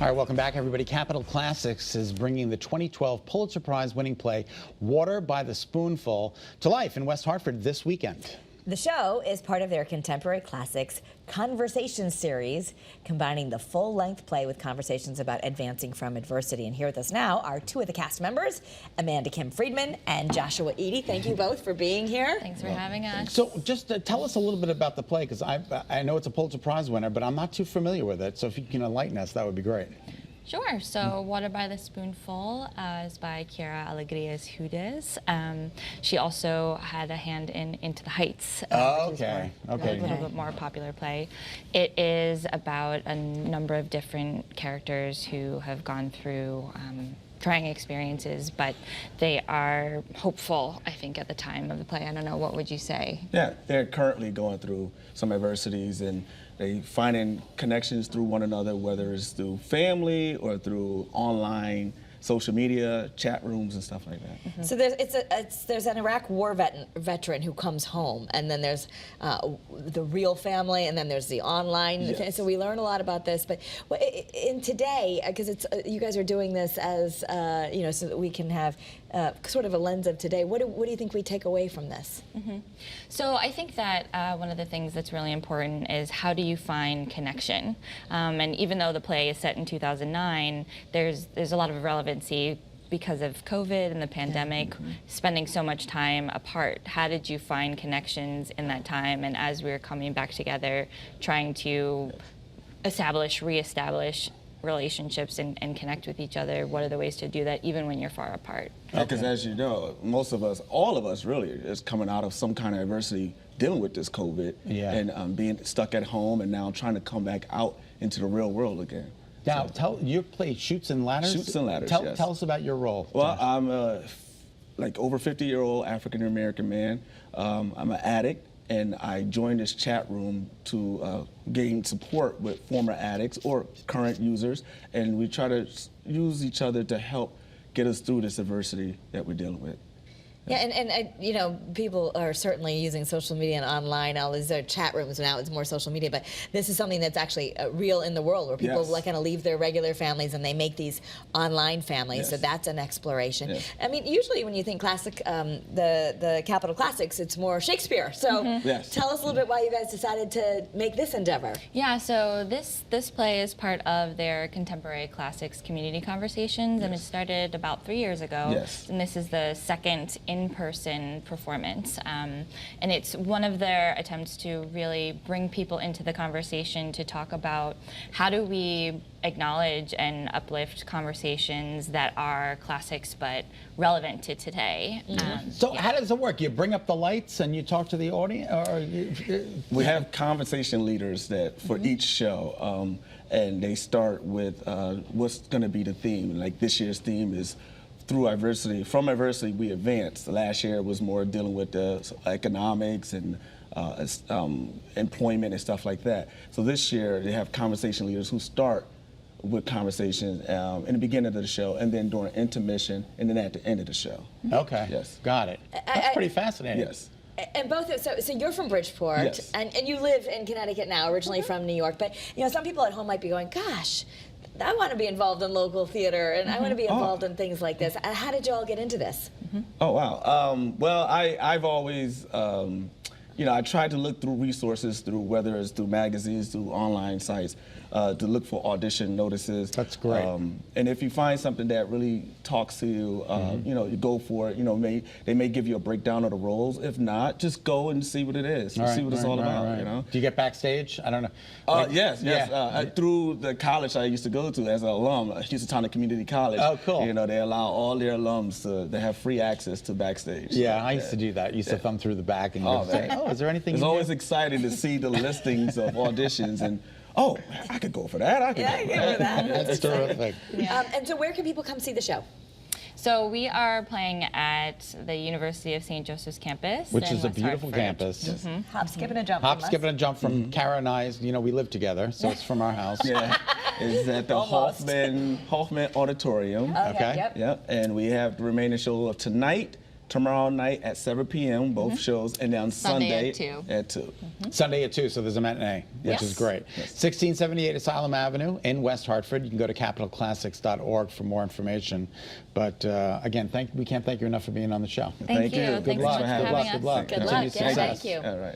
All right, welcome back, everybody. Capitol Classics is bringing the 2012 Pulitzer Prize-winning play Water by the Spoonful to life in West Hartford this weekend. The show is part of their Contemporary Classics Conversation series, combining the full-length play with conversations about advancing from adversity. And here with us now are two of the cast members, Amanda Kim Friedman and Joshua Eady. Thank you both for being here. Thanks for having us. So just tell us a little bit about the play, because I know it's a Pulitzer Prize winner, but I'm not too familiar with it. So if you can enlighten us, that would be great. Sure. So Water by the Spoonful is by Chiara Alegrias Hudes. She also had a hand in Into the Heights, which is a little bit more popular play. It is about a number of different characters who have gone through trying experiences, but they are hopeful, I think, at the time of the play. I don't know, what would you say? Yeah, they're currently going through some adversities, and they finding connections through one another, whether it's through family or through online social media, chat rooms, and stuff like that. Mm-hmm. So there's an Iraq war veteran who comes home, and then there's the real family, and then there's the online. Yes. So we learn a lot about this. But in today, because it's you guys are doing this as you know, so that we can have sort of a lens of today. What do you think we take away from this? Mm-hmm. So I think that one of the things that's really important is, how do you find connection? And even though the play is set in 2009, there's a lot of relevancy because of COVID and the pandemic, spending so much time apart. How did you find connections in that time? And as we were coming back together, trying to reestablish relationships and connect with each other, what are the ways to do that even when you're far apart? Because as you know, most of us, all of us really, is coming out of some kind of adversity dealing with this COVID and being stuck at home, and now trying to come back out into the real world again. Now, tell your play Chutes and Ladders. Chutes and Ladders, yes. Tell us about your role. Well, I'm a like over 50-year-old African-American man. I'm an addict, and I joined this chat room to gain support with former addicts or current users, and we try to use each other to help get us through this adversity that we're dealing with. Yeah, and you know, people are certainly using social media and online. All these are chat rooms now. It's more social media, but this is something that's actually real in the world, where people like kind of leave their regular families and they make these online families. So that's an exploration. I mean, usually when you think classic, the Capitol Classics, it's more Shakespeare. So tell us a little bit why you guys decided to make this endeavor. Yeah, so this play is part of their Contemporary Classics community conversations, and it started about 3 years ago. And this is the second in-person performance, and it's one of their attempts to really bring people into the conversation to talk about, how do we acknowledge and uplift conversations that are classics but relevant to today. So how does it work? You bring up the lights and you talk to the audience? Or we have conversation leaders that for each show, and they start with what's going to be the theme. Like this year's theme is through adversity. From adversity, we advance. The last year was more dealing with the economics and employment and stuff like that. So this year, they have conversation leaders who start with conversations in the beginning of the show, and then during intermission, and then at the end of the show. Okay. Yes. Got it. That's pretty fascinating. Yes. And both, so you're from Bridgeport, and you live in Connecticut now, originally from New York. But you know, some people at home might be going, "Gosh, I want to be involved in local theater, and I want to be involved in things like this." How did you all get into this? Oh wow. Well, I've always, you know, I tried to look through resources, through whether it's through magazines, through online sites, to look for audition notices. That's great. And if you find something that really talks to you, you know, you go for it. You know, they may give you a breakdown of the roles. If not, just go and see what it is. See what it's all about. You know. Do you get backstage? I don't know. Yes. Through the college I used to go to as an alum, Houston Community College. Oh, cool. You know, they allow all their alums to have free access to backstage. Yeah, I used to do that. I used to thumb through the back and say, "Oh, is there anything?" It's always exciting to see the listings of auditions and, oh, I could go for that. I could go for that. That's terrific. And so where can people come see the show? So we are playing at the University of St. Joseph's campus, which is a West beautiful Hartford. campus. Hop, skip, and a jump. Hop, skip, and a jump from Kara and I. You know, we live together, so it's from our house. Yeah, it's at the Hoffman Auditorium. Okay. Yep. And we have the remaining show of tonight, tomorrow night at 7 p.m., both shows, and then Sunday at 2. Sunday at 2, so there's a matinee, which is great. 1678 Asylum Avenue in West Hartford. You can go to capitalclassics.org for more information. But again, we can't thank you enough for being on the show. Thank you. Good Thanks luck. so much for having us. Good luck. Good luck. Continued Yeah, success. thank you. All right.